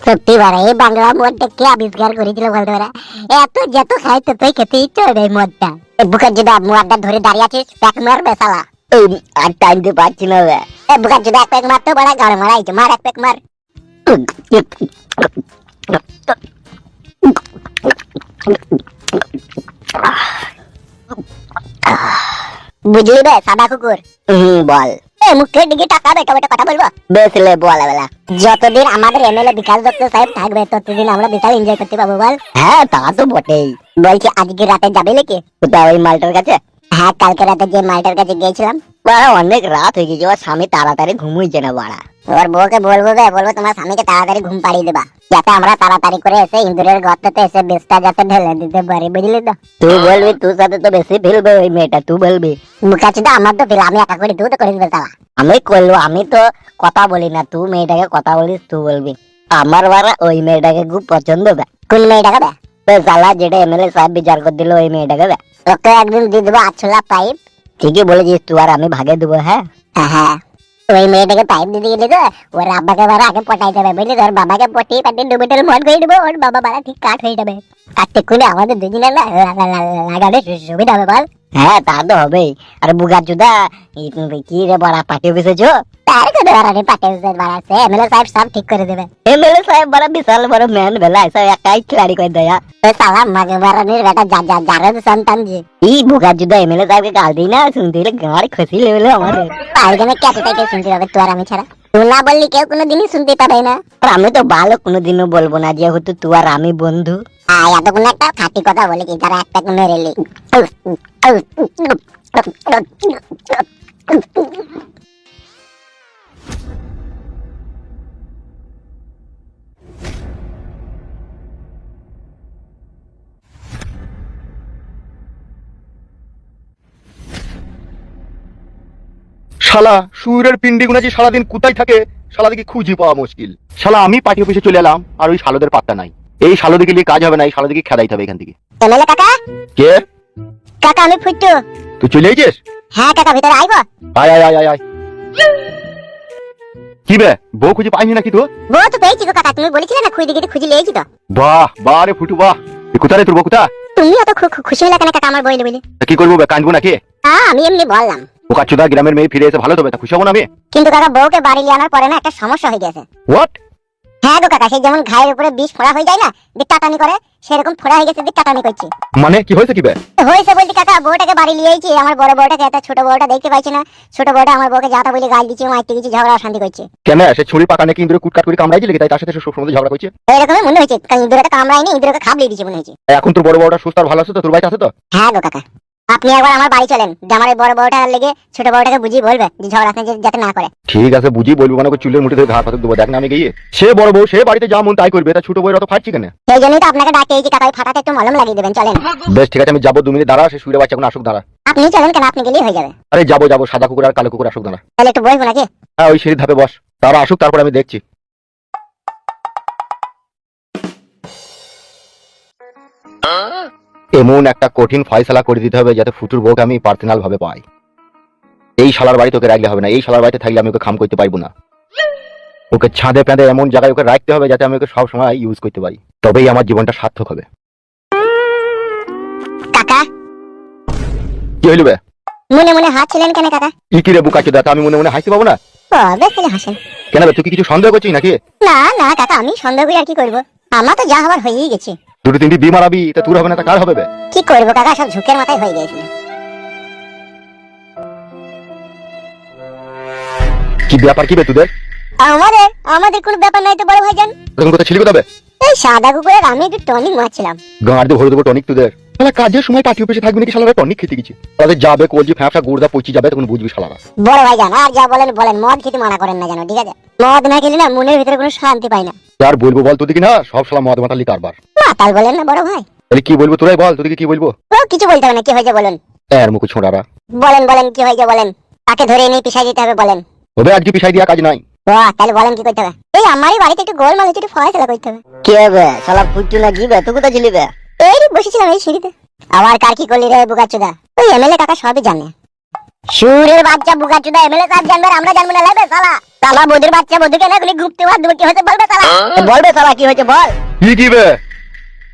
সত্যি বারে এই বাংলা মদটা কে আবিষ্কার করেছিল বলতে পারে? এত যত খাই ততই খেতে ইচ্ছে হবে এই মদটা। বুকার যদি মদটা ধরে দাঁড়িয়ে আছিস, প্যাক মারবে শালা। আর টানতে পারছি না। বুকার যদি এক প্যাক মারতে বড় গাড় মারাইছে, মার এক প্যাক মার। বুঝলি বে সাদা কুকুর? বল। মুখের দিকে টাকা বেটা বেটা কথা বলবো? বেশ লে বলা বেলা। যতদিন আমাদের এমএলএ বিকাশ দত্ত সাহেব থাকবে ততদিন আমরা বিশাল এনজয় করতে পাবো বল। হ্যাঁ তা তো বটেই। বলছি আজকে রাতে যাবে নাকি? কোথায়? ওই মালটার কাছে? হ্যাঁ কালকে রাতে যে মালটার কাছে গিয়েছিলাম। বাড়া অনেক রাত হয়ে গেছে, ওর স্বামী তাড়াতাড়ি ঘুমুইছে না বাড়া। ওর বউকে বলবো তোমার স্বামীকে তাড়াতাড়ি ঘুম পাড়িয়ে দেবা, যাতে আমরা তাড়াতাড়ি করে এসে ইন্দুরের গর্ততে এসে বেশটা যাতে ঢেলে দিতে পারি, বুঝলি তো? তুই বলবি, তোর সাথে তো বেশি ফেলবে ওই মেয়েটা, তুই বলবি। মুখাচ্ছি আমার তো ফেল, আমি একা করি, তুই তো করিস বেতালা। আমি করলো, আমি তো কথা বলি না, তুই মেয়েটাকে কথা বলিস, তুই বলবি। আমার বাড়া ওই মেয়েটাকে খুব পছন্দ বে। কোন মেয়েটাকে বে? শালা যেটা এমএলএ সাহেব বিচার করে দিল ওই মেয়েটাকে বে। ওকে একদিন দিয়ে দেবো 8 পাইপ। ঠিকই বলেছিস তুই, আর আমি ভাগে দেবো। হ্যাঁ হ্যাঁ, ওই মেয়েটাকে পাইপ দিতে গেলে তো ওর আব্বাকে বারা আগে পটাই যাবে, বুঝলি? ওর বাবাকে পটিয়ে পাটিয়ে ডুবেটের মন করে দেবো, ওর বাবা বারা ঠিক কাট হয়ে যাবে। কাটতে খুলে আমাদের দুজনের লাগালে সুবিধা হবে বল। হ্যাঁ তা তো হবেই। আর বুগা চুদা কি রে বড়া পার্টি অফিসেছো? তার কথা বাড়ানি পার্টি অফিসের বাড়াচ্ছে, এমএলএ সাহেব সব ঠিক করে দেবে। এমএলএ সাহেব বড় বিশাল বড় ম্যান বেলা, এসব একাই খিলাড়ি করে দেয়া। ওই সালা মাগে বাড়ানির বেটা যার সন্তান যে এই বুগা চুদা এমএলএ সাহেবকে গাল দিই না, শুনতে গেলে গাড়ি খসি লেভেলে আমাদের। আর কেন কেটে শুনতে হবে তোর আমি ছাড়া? তুই না বললি কেউ কোনোদিনই শুনতে পাবে না। আর আমি তো ভালো কোনোদিনও বলবো না, যেহেতু তুই আর আমি বন্ধু। এতক্ষণ একটা খাঁটি কথা বলে কি, যারা একটা মেরেলি। শালা সুরের পিন্ডি গুনা যে সারাদিন কোথায় থাকে শালাদিকে খুঁজে পাওয়া মুশকিল। শালা আমি পার্টি অফিসে চলে এলাম আর ওই শালোদের পাত্তা নাই। এই শালোদিকে নিয়ে কাজ হবে না, এই শালোদিকে খেদাইতে হবে এখান থেকে। এমএলএ কাকা? কে কাকা? আমি ফুটু। তুই চলে এসেছিস? হ্যাঁ কাকা, ভিতরে আইবো? আয় আয় আয় আয় আয়। কি বে, বউ খুঁজে পাইনি নাকি? তো বউ তো পেয়েছি গো কাকা, তুমি বলেছিলে না খুঁজে দিকে খুঁজে লিয়েছি তো। বাহ বাহ রে ফুটু বাহ। কোথা রে তোর বউ? কোথা? তুমি অত খুশি হলে কেন কাকা আমার বইলে বলে? কি করবো বে, কাঁদবো নাকি? আমি এমনি বললাম। বোকাচোদা গ্রামের মেয়ে ফিরে এসে ভালো তো বে, তা খুশি হবো না আমি? কিন্তু কাকা বউকে বাড়ি নিয়ে আনার পরে না একটা সমস্যা হয়ে গেছে। হোয়াট? হ্যাঁ গো কাকা, সেই যেমন ঘায়ের উপরে বিষ ফোড়া হয়ে যায় না, দিক টাটানি করে, সেরকম ফোড়া হয়ে গেছে, দিক টাটানি করছে। মানে কি হয়েছে কি বে? হয়েছে বলতে কাকা বউটাকে বাড়ি লিয়েছি, আমার বড় বউটাকে, এত ছোট বউটা দেখতে পাইছি না। ছোট বউটা আমার বউকে যাতা বলে গাল দিচ্ছে, মারতে গেছি, ঝগড়া অশান্তি করছে। কেন সে ছুরি পাকা নাকি ইন্দুরে কুটকাট করে কামড়াইছে নাকি, তাই তার সাথে সব সময় ঝগড়া করছে? এরকমই মনে হয়েছে, ইঁদুরকে কামড়ায়নি, ইঁদুরকে খাবলিয়ে দিচ্ছে মনে হয়েছে। এখন তোর বড় বউটা সুস্থ আর ভালো আছে তো? তোর বাড়িতে আছে তো? হ্যাঁ গো কাকা, আপনি একবার আমার বাড়ি চলেন, যে আমার এই বড় বউটার লেগে ছোট বউটাকে বুঝিয়ে বলবে যে ঝগড়া যাতে না করে। ঠিক আছে বুঝি বলবো, মানে চুলের মুঠি ধরে ঘাট পাতে দেবো। দেখ না আমি গিয়ে, সে বড় বউ সে বাড়িতে যা মন তাই করবে, তা ছোট বউয়ের অত ফাটছি কেন? সেই জন্যই তো আপনাকে ডাকে এই যে কাকা, ফাটাতে একটু মলম লাগিয়ে দেবেন, চলেন। বেশ ঠিক আছে, আমি যাবো 2 মিনিট দাঁড়া, সে শুয়ে বাচ্চা কোনো আসুক দাঁড়া। আপনি চলেন কেন, আপনি গেলেই হয়ে যাবে। আরে যাবো যাবো, সাদা কুকুর আর কালো কুকুর আসুক দাঁড়া। তাহলে একটু বসবো নাকি? হ্যাঁ ওই সিঁড়ির ধাপে বস, তারা আসুক তারপর আমি দেখছি। এমন একটা কঠিন ফয়সালা করে দিতে হবে যাতে ফুটুর বউকে আমি পার্সোনাল ভাবে পাই। এই শালার বাড়ি তোকে রাখলে হবে না, এই শালার বাড়িতে থাকলে আমি ওকে খাম করতে পারবো না। ওকে ছাদে পেঁদে এমন জায়গায় ওকে রাখতে হবে যাতে আমি ওকে সব সময় ইউজ করতে পারি, তবেই আমার জীবনটা সার্থক হবে। কাকা কি হইল বে? মনে মনে হাসছিলেন কেন কাকা? কি রে বুকাচোদা, তা আমি মনে মনে হাসতে পাবো না? বেশ তাহলে হাসেন। কেন বে, তুই কি কিছু সন্দেহ করছিস নাকি? না না কাকা, আমি সন্দেহ করে আর কি করবো, আমার তো যা হবার হয়েই গেছে। 2-3টি বিয়ে মারাবি, তা তোর হবে না তা কার হবে বে? কি করবো কাকা, সব ঝুঁকের মাথায় হয়ে গেছিল। কি ব্যাপার কি বে তোদের? আমাদের আমাদের কোনো ব্যাপার নাই তো বড় ভাইজান। তখন কোথায় ছিলি কোথাবে? এই সাদা কুকুরের আমি একটু টনিক মারছিলাম। গাঁড় দিয়ে ভরে দেবো টনিক তোদের। শালা কাজের সময় পার্টি অফিসে থাকবি নাকি, শালারা টনিক খেতে গেছে। তাদের যাবে কলজি ফ্যাঁপসা গুড়দা পচি যাবে, তখন বুঝবি শালারা। বড় ভাইজান আর যা বলেন বলেন, মদ খেতে মানা করেন না জানো, ঠিক আছে? মদ না খেলে না মনের ভিতরে কোনো শান্তি পাই না। আর বলবো বল, তোদিকে না সব শালা মদ মাতালি কারবার। মাতাল বলেন না বড় ভাই। তাহলে কি বলবো তোরাই বল, তোদিকে কি বলবো? ও কিছু বলতে হবে না, কি হয়েছে বলুন। এর মুখ ছোঁড়ারা। বলেন বলেন কি হয়েছে বলেন, তাকে ধরে এনে পিছাই দিতে হবে বলেন। হবে আজকে পিছাই দিয়া কাজ নাই। তাহলে বলেন কি করতে হবে? এই আমারই বাড়িতে একটু গোলমাল হচ্ছে, একটু ফয়সালা করতে হবে। কি হবে শালা ফুটু না কি বে, তুই কোথায় ছিলি বে? এই বসেছিলাম এই সিঁড়িতে। আবার কার কি করলি রে বুকাচোদা? ওই এমএলএ কাকা সবই জানে। সুরের বাচ্চা বুকাচুদা এমএলএ সাহেব জানবে আর আমরা জানবো না লাগবে শালা। শালা বদির বাচ্চা বধুকে না গুলি ঘুরতে বাদ কি হয়েছে বলবে শালা। বলবে শালা কি হয়েছে বল। কি বে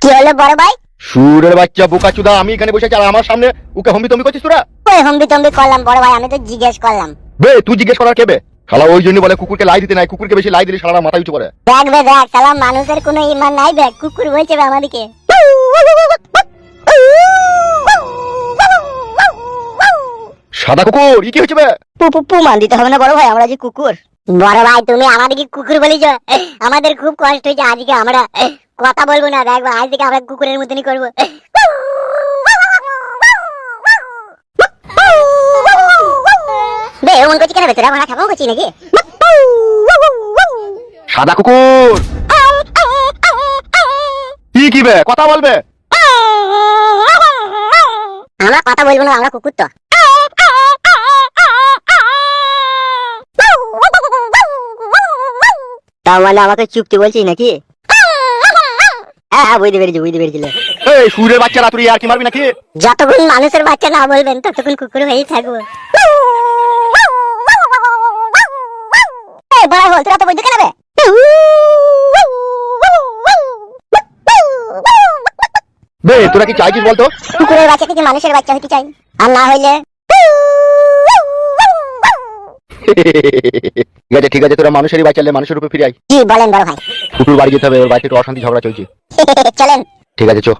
কি হলো বড় ভাই? সুরের বাচ্চা বোকাচুদা আমি এখানে বসে আছি আর আমার সামনে ওকে হম্বি তম্বি করছিস তোরা? ওই হম্বি তম্বি করলাম বড় ভাই, আমি তো জিজ্ঞেস করলাম। বে তুই জিজ্ঞেস করার কে বে? শালা ওই জন্য বলে কুকুরকে লাই দিতে নাই, কুকুরকে বেশি লাই দিলে শালারা মাথা উঁচু করে। দেখ বে দেখ, শালা মানুষের কোনো ইমান নাই বে, কুকুর বলছে বে আমাদেরকে। সাদা কুকুর কি হয়েছে বে? পু মান দিতে হবে না বড় ভাই, আমরা যে কুকুর। বড় ভাই তুমি আমাদেরকে কুকুর বলিছ, আমাদের খুব কষ্ট হয়েছে। আজকে আমরা কথা বলবো না, দেখবো আজ থেকে আমরা কুকুরের মতনই করবো। বে এমন করছি কেন বে, তোরা ভাড়া খাবো করছি নাকি? সাদা কুকুর কি বে কথা বলবে? আমরা কথা বলবো না, আমরা কুকুর তো। তার মানে আমাকে চুপতে বলছিস নাকি? হ্যাঁ বুঝতে পেরেছি। এই সুরের বাচ্চারা তুই আর কি মারবি নাকি? যতক্ষণ মানুষের বাচ্চা না বলবেন ততক্ষণ কুকুর হয়েই থাকবো। এই বড় হল তোরা তো বলতে কেন বে? বে তোরা কি চাইছিস বলতো? কুকুরের বাচ্চা থেকে মানুষের বাচ্চা হতে চাই, আর না হইলে ঠিক আছে তোরা মানুষেরই বাচ্চালে মানুষের উপর ফিরে আয়। কি বলেন বড় ভাই? কুকুর বাড়ি যেতে হবে, ওর বাড়িতে একটু অশান্তি ঝগড়া চলছে। চলেন। ঠিক আছে চো।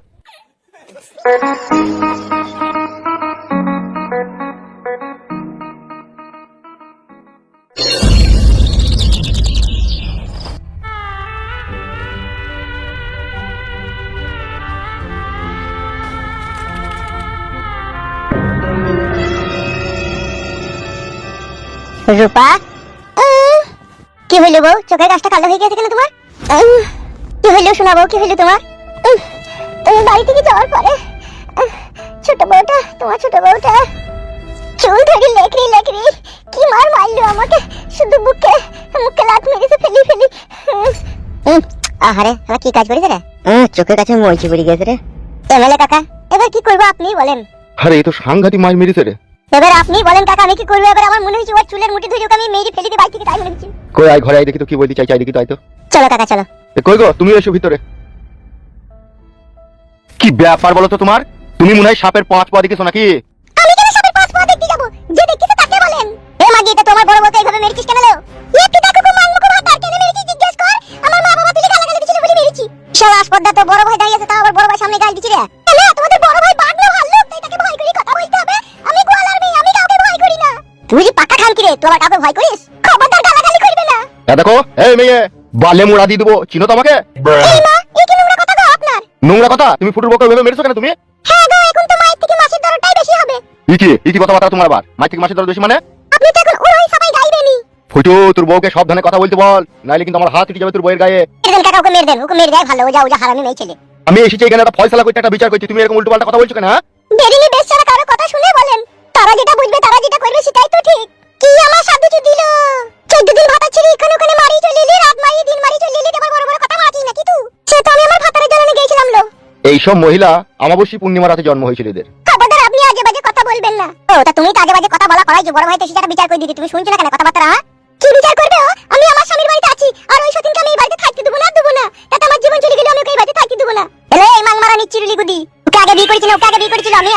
রূপা, কি হইলো বউ? চোখের কাজটা কালো হয়ে গেছে কেন তোমার? কি হইলো শোনা বউ, কি হইলো তোমার? তুমি বাড়ি থেকে যাওয়ার পরে ছোট বউটা, তোমার ছোট বউটা চুল ধরে লেকড়ি কি মার মারলো আমাকে, শুধু মুখে লাত মেরেছে ফেলি। আহারে আমার কি কাজ করেছে রে? চোখের কাছে মরছি পড়ে গেছে রে। এমএলএ কাকা এবার কি করবো আপনি বলেন? আরে এই তো সাংঘাতিক মাছ মেরেছে রে। এবার আপনি বলেন কাকা, আমি কি করবো? এবার আমার মনে হয়েছে ওর চুলের মুঠি ধরে ওকে আমি মেরে ফেলে দিয়ে বাড়ি থেকে তাই মনে হচ্ছে। কই আয় ঘরে আয় দেখি তো কি বলতে চাই দেখি তো আয় তো। চলো কাকা চলো। কই গো তুমি এসো ভিতরে। কি ব্যাপার বলো তো তোমার? তুমি মনে হয় সাপের 5 পা দেখেছো নাকি? আমি কেন সাপের 5 পা দেখতে যাব? যে দেখতেছে তাকে বলেন। এ মাগি এটা তোমার বড় বউকে এইভাবে মেরেছিস কেন লো? একটু দেখো গো মান মুখ ভাত আর কেন মেরেছিস জিজ্ঞেস কর। আমার মা বাবা তুলে গালাগালি দিছিল বলে মেরেছি। শালা আসপদা তো বড় ভাই দাঁড়িয়ে আছে, তাও আবার বড় ভাই সামনে গাল দিছি রে। না তোমাদের বড় ভাই বাঘ না ভাল্লুক, তাই তাকে ভয় করে কথা বলতে হবে। আমি গোয়ালার মেয়ে, আমি কাউকে ভয় করি না। তুই যে পাকা খান কি রে, তুই আবার কাউকে ভয় করিস? খবরদার গালাগালি করবে না। দেখো এই মেয়ে বালে মুড়া দিয়ে দেবো, চিনো তো আমাকে? এই মা, এই কি নোংরা কথা গো আপনার? নোংরা কথা? তুমি ফুটুর বউকে ভেবে মেরেছো কেন তুমি? হ্যাঁ গো, এখন তো মায়ের থেকে মাছের দরটাই বেশি হবে। কি কথাবার্তা তোমার আবার? মাছ থেকে মাছের দর বেশি মানে? আপনি তো এখন ওই সবাই গাইবেনি। ফুটু তোর বউকে সাবধানে কথা বলতে বল, নাইলে কিন্তু আমার হাত উঠে যাবে তোর বউয়ের গায়ে। মেরে দেন কাকা, ওকে মেরে দেন, ওকে মেরে দেয় ভালো। ও যা হারামি মেয়ে ছেলে। আমি এসেছি এখানে একটা ফয়সালা করতে, একটা বিচার করতে, তুমি এরকম উল্টো পাল্টা কথা বলছো কেন? হ্যাঁ বেরিনি বেচারা কারো কথা শুনে বলেন। তারা যেটা বুঝবে, তারা যেটা করবে সেটাই তো ঠিক। কি আমার সাধু চু দিল 14 দিন ভাতা ছিলি, ওখানে মারি চলে এলি, রাত মারি দিন মারি চলে এলি, এবার বড় বড় কথা মারাছিস নাকি তুই? সে তো আমি আমার ভাতারে জ্বালানি গিয়েছিলাম লো। এইসব মহিলা অমাবস্যা পূর্ণিমা রাতে জন্ম হয়েছিল এদের। খবরদার আপনি আজে বাজে কথা বলবেন না। ও তা তুমি তো আজে বাজে কথা বলা করাই যে বড় ভাই তো সেটা বিচার করে দিতে, তুমি শুনছো না কেন কথাবার্তা? কি বিচার করবে ও? আমি আমার স্বামীর বাড়িতে আছি, আর ওই সতীনকে আমি এই বাড়িতে থাকতে দেবো না তাতে আমার জীবন চলে গেল, আমি ওকে এই বাড়িতে থাকতে দেবো না। এলে এই মাং মারা নিচ্ছিরুলি গুদি, ওকে আগে বিয়ে করেছিল, ওকে আগে বিয়ে করেছিল আমি।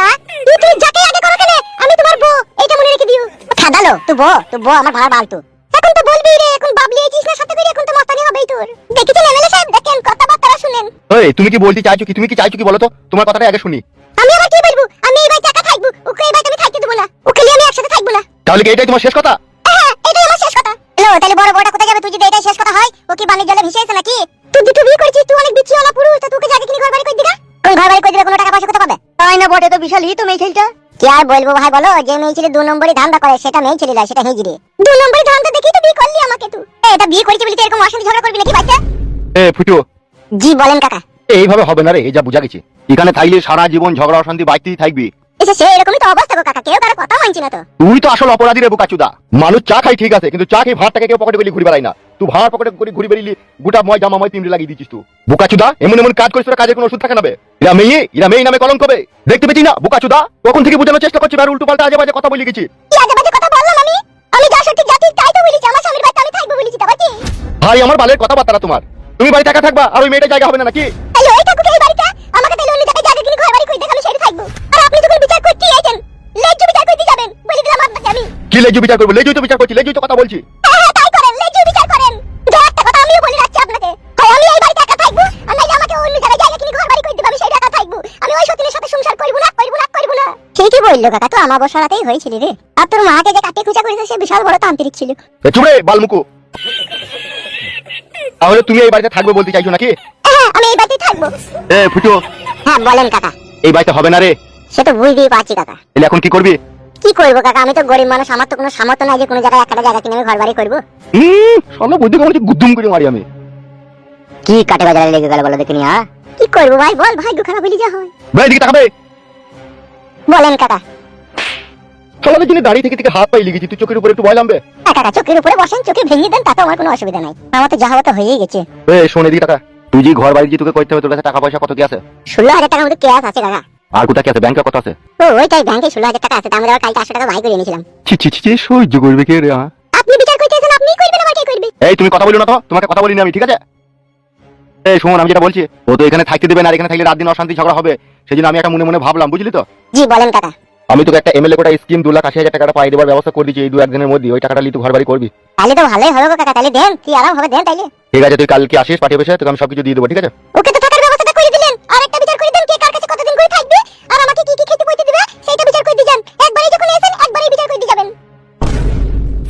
তুই যাকে আগে করো কেন, আমি তোমার বউ, এইটা মনে রেখে দিও। খাদালো তুই বউ আমার ভাড়া বালতু। এখন তো বলবি রে, এখন বাবলিয়েছিস না সাথে করে, এখন তো মাস্তানি হবেই তোর। দেখেছেন এমএলএ সাহেব, দেখেন কথাবার্তা শুনেন। এই তুমি কি বলতে চাইছো কি? তুমি কি চাইছো কি বলো তো? তোমার কথাটা আগে শুনি। আমি আবার কি বলবো? আমি এই বাড়িতে একা থাকবো, ওকে এই বাড়িতে আমি থাকতে দেবো না, ওকে নিয়ে আমি একসাথে থাকবো না। তাহলে কি এটাই তোমার শেষ কথা? হ্যাঁ এটাই আমার শেষ কথা। এলো তাহলে বড় বড়টা কোথায় যাবে? তুই যদি এটাই শেষ কথা হয়, ও কি বাণিজ্য জলে ভেসে আছে নাকি? তুই দুটো বিয়ে করেছিস, তুই অনেক বিচ্ছিওয়ালা পুরুষ, তা তোকে জায়গা কিনে ঘর বাড়ি করে দিগা? কোন ঘর বাড়ি করে দিবে, কোনো টাকা পয়সা কোথা পাবে? তাই না বটে, তো বিশাল তো মেয়ে ছেলেটা। কি আর বলবো ভাই বলো, যে মেয়ে ছেলে 2 নম্বরই ধান্দা করে সেটা মেয়ে ছেলে না, সেটা হিজড়ে। 2 নম্বরই ধান্দা দেখি তো বিয়ে করলি আমাকে তুই। এটা বিয়ে করেছিস বলি তো এরকম অশান্তি ঝগড়া করবি নাকি বাচ্চা? এ ফুটু জি বলেন কাকা। এইভাবে হবে না রে, এই যা বুঝা গেছে। এখানে থাকলে সারা জীবন ঝগড়া অশান্তি বাড়তেই থাকবি। এসে সে এরকমই তো অবস্থা গো কাকা, কেউ কারো কথা মানছি না তো। তুই তো আসল অপরাধী রে বোকাচুদা। মানুষ চা খাই ঠিক আছে, কিন্তু চা খেয়ে ভাতটাকে কেউ পকেটে করে ঘুরে বেড়ায় না। তুই ভাত পকেটে করে ঘুরে বেরিয়ে গোটা ময় জামা ময় তিনটে লাগিয়ে দিচ্ছিস তুই। বোকাচুদা এমন এমন কাজ করিস, তোর কাজের কোনো ওষুধ থাকে না বে। এরা মেয়ে নামে কলঙ্ক বে। দেখতে পেছি না বোকাচুদা, তখন থেকে বোঝানোর চেষ্টা করছি, আর উল্টো পাল্টা আজে বাজে কথা বলে গেছি। কি আজে বাজে কথা বললাম আমি? আমি যা সত্যি যা ঠিক তাই তো বলেছি, আমার স্বামীর বাড়িতে আমি থাকবো বলেছি, তা বাকি ভাই আমার বালের কথাবার্তা তোমার। তুমি বাড়িতে একা থাকবা আর ওই মেয়েটা জায়গা হবে না নাকি? তাহলে ওই থাকুক এই বাড়িতে, আমাকে তাহলে অন্য জায়গায় জায়গা কিনে ঘর বাড়ি করে দেখালে সেটা থাকবো। আর আপনি যখন বিচার করতে আইছেন, লেজু বিচার করতে যাবেন বলে দিলাম আপনাকে আমি। কি লেজু বিচার করবো? লেজু তো বিচার করছি, লেজু তো কথা বলছি। হ্যাঁ তাই করেন, লেজু বিচার করেন। যে একটা কথা আমিও বলে রাখছি আপনাকে, হয় আমি এই বাড়িতে একা থাকবো, আর নাইলে আমাকে অন্য জায়গায় জায়গা কিনে ঘর বাড়ি করে দিবে, আমি সেই একা থাকবো। আমি ওই সতীনের সাথে সংসার করবো না, করবো না, করবো না। ঠিকই বললো কাকা, তো আমার বসারাতেই হয়েছিল রে। আর তোর মাকে যে কাটে খুঁচা করেছে সে বিশাল বড় তান্ত্রিক ছিল। চুপড়ে বালমুকু। তাহলে তুমি এই বাড়িতে থাকবে বলতে চাইছো নাকি? হ্যাঁ আমি এই বাড়িতেই থাকবো। এ ফুটো, হ্যাঁ বলেন কাকা। এই বাড়িতে হবে না রে। সে তো বুঝতেই পারছি কাকা। তাহলে এখন কি করবি? কি করবো কাকা, আমি তো গরিব মানুষ, আমার তো কোনো সামর্থ্য নাই যে কোনো জায়গায় একটা জায়গা কিনে আমি ঘর বাড়ি করবো। সব বুদ্ধি করে গুদ্দুম করে মারি আমি। কি কাটে বাজারে লেগে গেল বলো দেখিনি? হ্যাঁ কি করবো ভাই বল, ভাগ্য খারাপ হইলে যা হয়। ভাই দিকে তাকাবে। বলেন কাকা। চলাদের জন্য দাঁড়িয়ে থেকে থেকে হাত পাই লেগেছি, তুই চোখের উপরে একটু ভয় নামবে। হ্যাঁ কাকা, চোখের উপরে বসেন, চোখে ভেঙে দেন, তাতে আমার কোনো অসুবিধা নাই। আমার তো যা হওয়া তো হয়েই গেছে। শোনে দিকে টাকা, তুই যে ঘর বাড়ি যে তোকে করতে হবে, তোর কাছে টাকা পয়সা কত কি আছে? 16,000 টাকার মতো ক্যাশ আছে কাকা। আর কোথা কি আছে? ব্যাংকে কত আছে? ও ওইটাই, ব্যাংকে 16,000 টাকা আছে। আমি আবার কালকে 800 টাকা ভাই করে এনেছিলাম। ছি ছি ছি, সহ্য করবে কে রে? আপনি বিচার করতেছেন, আপনিই করবেন, আমার কে করবে? এই তুমি কথা বলো না তো, তোমাকে কথা বলিনি আমি, ঠিক আছে? এই শোন, আমি যেটা বলছি, ও তো এখানে থাকতে দেবে না, আর এখানে থাকলে রাত দিন অশান্তি ঝগড়া হবে। সেজন্য আমি একটা মনে মনে ভাবলাম, বুঝলি তো? জি বলেন কাকা। আমি তোকে একটা এমএলএ কোটা স্কিম 2,80,000 টাকাটা পাই দেবার ব্যবস্থা করে দিচ্ছি এই 2-1 দিনের মধ্যে। ওই টাকাটা নিয়ে তুই ঘর বাড়ি করবি। তাহলে তো ভালোই হবে গো কাকা, তাহলে দেন, কি আরাম হবে, দেন তাইলে। ঠিক আছে, তুই কালকে আসিস, পাঠিয়ে বসে তোকে আমি সবকিছু দিয়ে দেবো, ঠিক আছে? ওকে তো থাকার ব্যবস্থাটা করে দিলেন, আর একটা বিচার করে দেন কে কার কাছে কতদিন করে থাকবে, আর আমাকে কি কি খেতে বইতে দিবে সেটা বিচার করে দিয়ে যান। একবারই যখন এসেন একবারই বিচার করে দিয়ে যাবেন।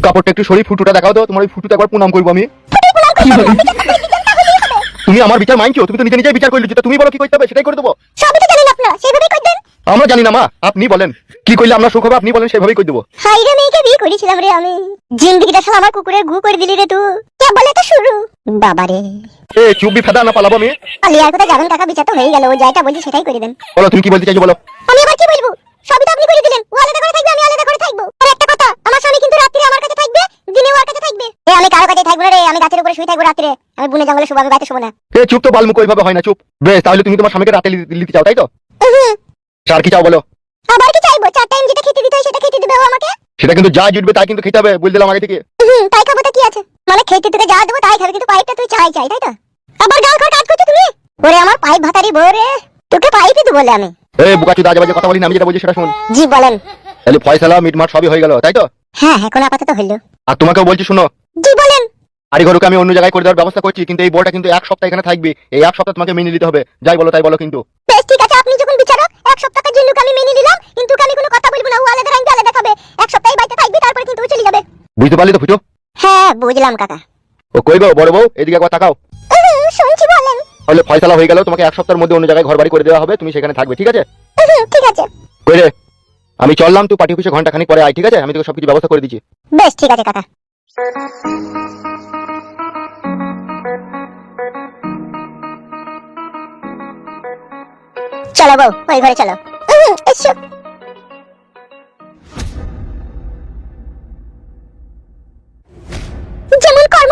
কাপড়টা একটু সরি, ফুটুটা দেখাও তো, তোমার ওই ফুটুতে একবার প্রণাম করবো আমি। ফুটের প্রণাম করতে হবে, বিচার করে দিয়ে যান, তাহলেই হবে। তুমি আমার বিচার মানছো? তুমি তো নিজে নিজেই বিচার করে লিখছো, তুমি বলো কি করতে হবে সেটাই করে দেবো। সবই তো জানেন আপনারা, সেভাবেই করে দেন। আমরা জানি না মা, আপনি বলেন কি করলে আমরা সুখ হবে, আপনি বলেন সেভাবেই করে দেবো। হাই রে, মেয়েকে বিয়ে করেছিলাম রে আমি, জিন্দেগিটা শালা আমার কুকুরের গু করে দিলি রে তুই। কে বলে তো শুরু বাবা রে। এ চুপবি ফেদা না পালাবো আমি। আলিয়ার কথা যাবেন কাকা, বিচার তো হয়ে গেল, ও যাইটা বলছি সেটাই করে দেন। বলো তুমি কি বলতে চাইছো বলো। আমি আবার কি বলবো, সবই তো আপনি করে দিলেন। ও আলাদা করে থাকবে, আমি আলাদা করে থাকবো। আর একটা কথা, আমার স্বামী কিন্তু রাত্রে আমার কাছে থাকবে, দিনে ওর কাছে থাকবে। এ আমি কারো কাছে থাকবো না রে, আমি গাছের উপরে শুয়ে থাকবো রাত্রে। আমি বনে জঙ্গলে শুবো, আমি বাইরে শুবো না। এ চুপ তো বালমুখ, ওইভাবে হয় না, চুপ। বেশ, তাহলে তুমি তোমার স্বামীকে রাতে নিতে চাও, তাই তো? আর কি চাও বলো? আবার কি চাইবো? 4 টাইম যেটা খেতে দিতে হয় সেটা খেতে দিবে ও আমাকে। সেটা কিন্তু যা জুটবে তাই কিন্তু খেতে হবে, বলে দিলাম আগে থেকে। তাই খাবো তো কি আছে, মানে খেতে তোকে যা দেবো তাই খাবে, কিন্তু পাইপটা তুই চাই চাই, তাই তো? আবার গাল খাওয়ার কাজ করছো তুমি। ওরে আমার পাইপ ভাতারি বউ রে, তোকে পাইপই তো বলে আমি। এই বুকাচু দাজে বাজে কথা বলি না, আমি যেটা বলছি সেটা শুন। জি বলেন। তাহলে ফয়সালা মিটমাট সবই হয়ে গেল, তাই তো? হ্যাঁ এখন আপাতত হইলো। আর তোমাকেও বলছি শুনো, জি বলেন। আরে ঘরকে আমি অন্য জায়গায় করে দেওয়ার ব্যবস্থা করছি, কিন্তু এই বউটা কিন্তু 1 সপ্তাহ এখানে থাকবে। এই 1 সপ্তাহ তোমাকে মেনে নিতে হবে, যাই বলো তাই বলো কিন্তু। বেশ ঠিক আছে, আপনি যখন বিচারক, 1 সপ্তাহের জন্য আমি মেনে নিলাম, কিন্তু আমি কোনো কথা বলবো না। ও আলাদা রাইন আলাদা খাবে, 1 সপ্তাহ বাড়িতে থাকবে, তারপরে কিন্তু ও চলে যাবে। বুঝতে পারলি তো ফুটো? হ্যাঁ বুঝলাম কাকা। ও কই গো বড় বউ, এদিকে একবার তাকাও। শুনছি বলেন। তাহলে ফয়সালা হয়ে গেল, তোমাকে 1 সপ্তাহের মধ্যে অন্য জায়গায় ঘর বাড়ি করে দেওয়া হবে, তুমি সেখানে থাকবে, ঠিক আছে? ঠিক আছে। কই রে, আমি চললাম, তুই পার্টি অফিসে ঘন্টা খানিক পরে আয়, ঠিক আছে? আমি তোকে সবকিছু ব্যবস্থা করে দিচ্ছি। বেশ ঠিক আছে কাকা। চলো বউ, ওই ঘরে চলো। এসো। যেমন কর্ম